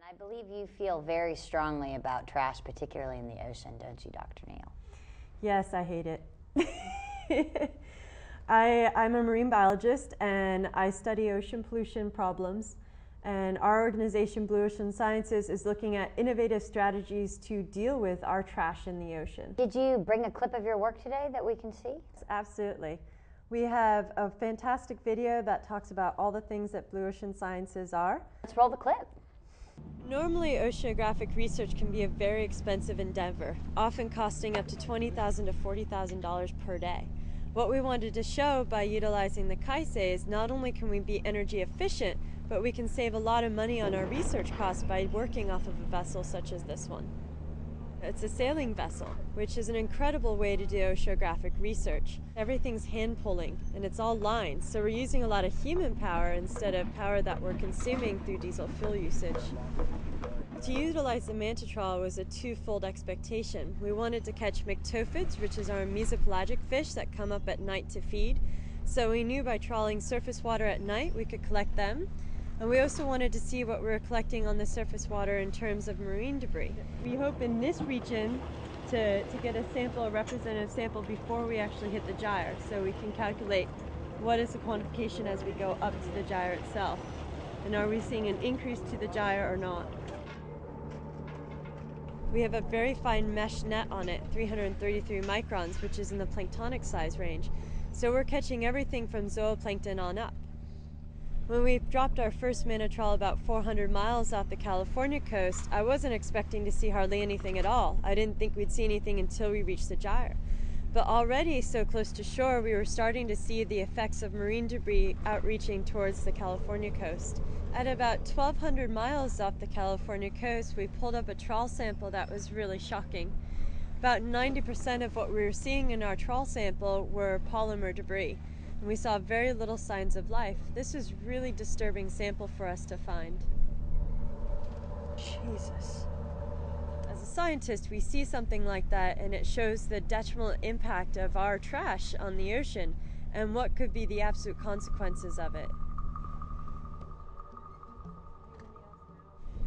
I believe you feel very strongly about trash, particularly in the ocean, don't you, Dr. Neal? Yes, I hate it. I'm a marine biologist and I study ocean pollution problems. And our organization, Blue Ocean Sciences, is looking at innovative strategies to deal with our trash in the ocean. Did you bring a clip of your work today that we can see? Absolutely. We have a fantastic video that talks about all the things that Blue Ocean Sciences are. Let's roll the clip. Normally, oceanographic research can be a very expensive endeavor, often costing up to $20,000 to $40,000 per day. What we wanted to show by utilizing the Kaisei is not only can we be energy efficient, but we can save a lot of money on our research costs by working off of a vessel such as this one. It's a sailing vessel, which is an incredible way to do oceanographic research. Everything's hand pulling and it's all lines, so we're using a lot of human power instead of power that we're consuming through diesel fuel usage. To utilize the manta trawl was a twofold expectation. We wanted to catch myctophids, which is our mesopelagic fish that come up at night to feed. So we knew by trawling surface water at night we could collect them. And we also wanted to see what we were collecting on the surface water in terms of marine debris. We hope in this region to get a sample, a representative sample before we actually hit the gyre, so we can calculate what is the quantification as we go up to the gyre itself. And are we seeing an increase to the gyre or not? We have a very fine mesh net on it, 333 microns, which is in the planktonic size range. So we're catching everything from zooplankton on up. When we dropped our first manta trawl about 400 miles off the California coast, I wasn't expecting to see hardly anything at all. I didn't think we'd see anything until we reached the gyre. But already so close to shore, we were starting to see the effects of marine debris outreaching towards the California coast. At about 1,200 miles off the California coast, we pulled up a trawl sample that was really shocking. About 90% of what we were seeing in our trawl sample were polymer debris. And we saw very little signs of life. This was really disturbing sample for us to find. Jesus. As a scientist, we see something like that and it shows the detrimental impact of our trash on the ocean and what could be the absolute consequences of it.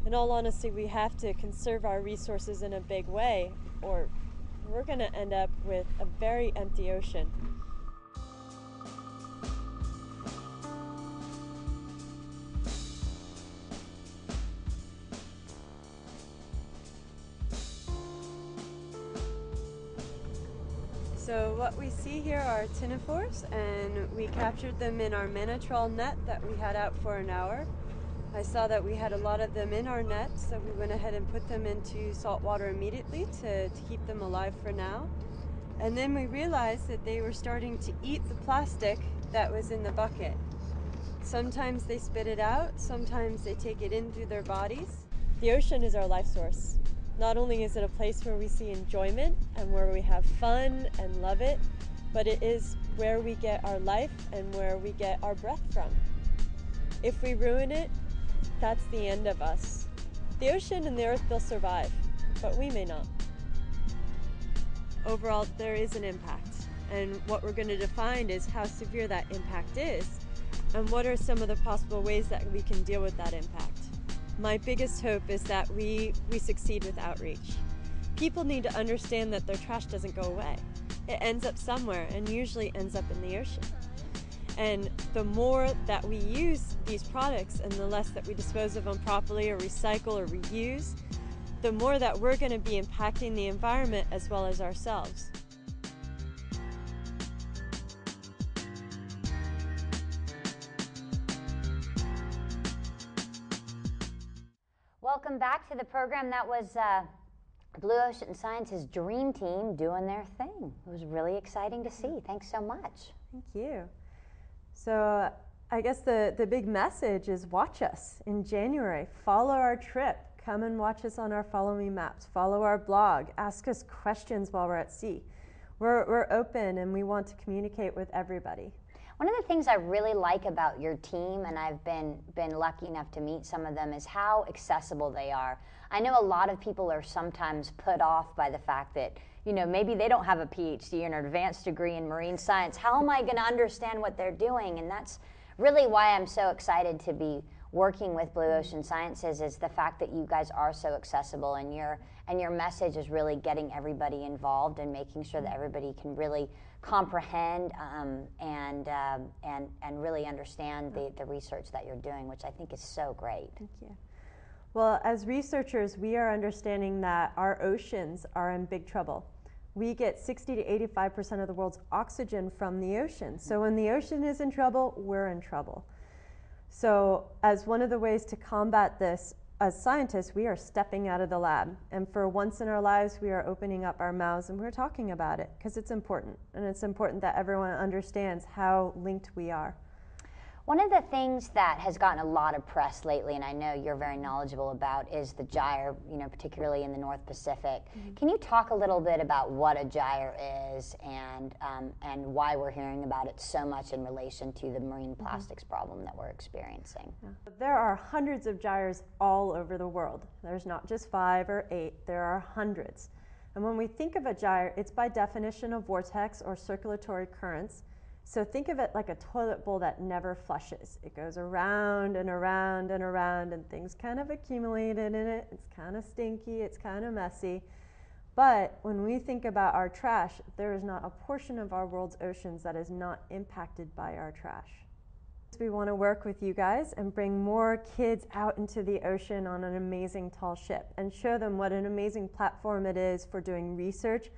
In all honesty, we have to conserve our resources in a big way or we're going to end up with a very empty ocean. So what we see here are ctenophores, and we captured them in our manta trawl net that we had out for an hour. I saw that we had a lot of them in our net, so we went ahead and put them into salt water immediately to keep them alive for now. And then we realized that they were starting to eat the plastic that was in the bucket. Sometimes they spit it out, sometimes they take it in through their bodies. The ocean is our life source. Not only is it a place where we see enjoyment and where we have fun and love it, but it is where we get our life and where we get our breath from. If we ruin it, that's the end of us. The ocean and the earth will survive, but we may not. Overall, there is an impact, and what we're going to define is how severe that impact is, and what are some of the possible ways that we can deal with that impact. My biggest hope is that we succeed with outreach. People need to understand that their trash doesn't go away. It ends up somewhere and usually ends up in the ocean. And the more that we use these products and the less that we dispose of them properly or recycle or reuse, the more that we're going to be impacting the environment as well as ourselves. Welcome back to the program. That was Blue Ocean Sciences Dream Team doing their thing. It was really exciting to see. Thanks so much. Thank you. So I guess the big message is watch us in January. Follow our trip. Come and watch us on our Follow Me maps. Follow our blog. Ask us questions while we're at sea. We're open and we want to communicate with everybody. One of the things I really like about your team, and I've been lucky enough to meet some of them, is how accessible they are. I know a lot of people are sometimes put off by the fact that, you know, maybe they don't have a PhD or an advanced degree in marine science. How am I going to understand what they're doing? And that's really why I'm so excited to be working with Blue Ocean Sciences is the fact that you guys are so accessible, and your message is really getting everybody involved and making sure that everybody can really comprehend and really understand the research that you're doing, which I think is so great. Thank you. Well, as researchers, we are understanding that our oceans are in big trouble. We get 60 to 85% of the world's oxygen from the ocean. So when the ocean is in trouble, we're in trouble. So as one of the ways to combat this, as scientists, we are stepping out of the lab. And for once in our lives, we are opening up our mouths and we're talking about it because it's important. And it's important that everyone understands how linked we are. One of the things that has gotten a lot of press lately, and I know you're very knowledgeable about, is the gyre, particularly in the North Pacific. Mm-hmm. Can you talk a little bit about what a gyre is and why we're hearing about it so much in relation to the marine plastics problem that we're experiencing? Yeah. There are hundreds of gyres all over the world. There's not just 5 or 8, there are hundreds. And when we think of a gyre, it's by definition a vortex or circulatory currents. So think of it like a toilet bowl that never flushes. It goes around and around and around, and things kind of accumulate in it. It's kind of stinky, it's kind of messy. But when we think about our trash, there is not a portion of our world's oceans that is not impacted by our trash. We want to work with you guys and bring more kids out into the ocean on an amazing tall ship and show them what an amazing platform it is for doing research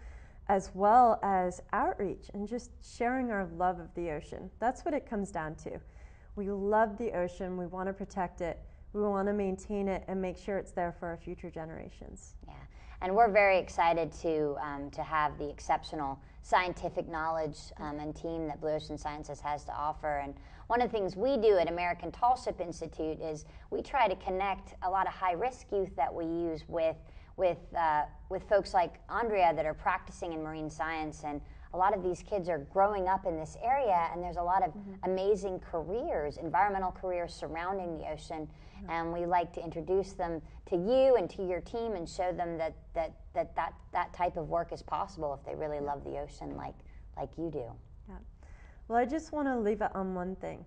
as well as outreach and just sharing our love of the ocean. That's what it comes down to. We love the ocean, we want to protect it, we want to maintain it and make sure it's there for our future generations. Yeah, and we're very excited to have the exceptional scientific knowledge and team that Blue Ocean Sciences has to offer. And one of the things we do at American Tall Ship Institute is we try to connect a lot of high-risk youth that we use with folks like Andrea that are practicing in marine science, and a lot of these kids are growing up in this area, and there's a lot of amazing careers, environmental careers surrounding the ocean, and we like to introduce them to you and to your team and show them that type of work is possible if they really love the ocean like you do. Yeah. Well, I just want to leave it on one thing.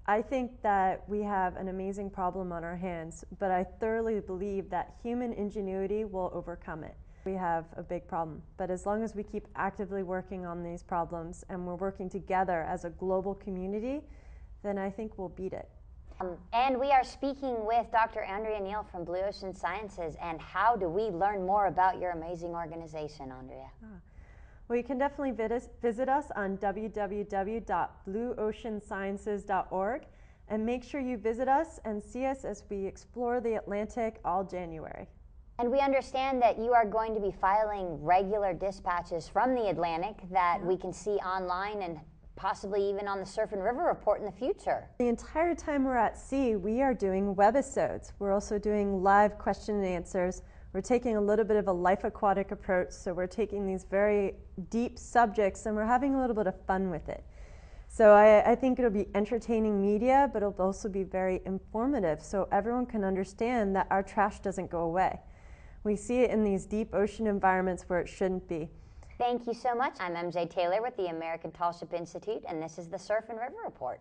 I think that we have an amazing problem on our hands, but I thoroughly believe that human ingenuity will overcome it. We have a big problem, but as long as we keep actively working on these problems and we're working together as a global community, then I think we'll beat it. And we are speaking with Dr. Andrea Neal from Blue Ocean Sciences. And how do we learn more about your amazing organization, Andrea? Well, you can definitely visit us on www.blueoceansciences.org and make sure you visit us and see us as we explore the Atlantic all January. And we understand that you are going to be filing regular dispatches from the Atlantic that we can see online and possibly even on the Surf and River Report in the future. The entire time we're at sea, we are doing webisodes. We're also doing live question and answers. We're taking a little bit of a life aquatic approach, so we're taking these very deep subjects and we're having a little bit of fun with it. So I think it'll be entertaining media, but it'll also be very informative so everyone can understand that our trash doesn't go away. We see it in these deep ocean environments where it shouldn't be. Thank you so much. I'm MJ Taylor with the American Tall Ship Institute, and this is the Surf and River Report.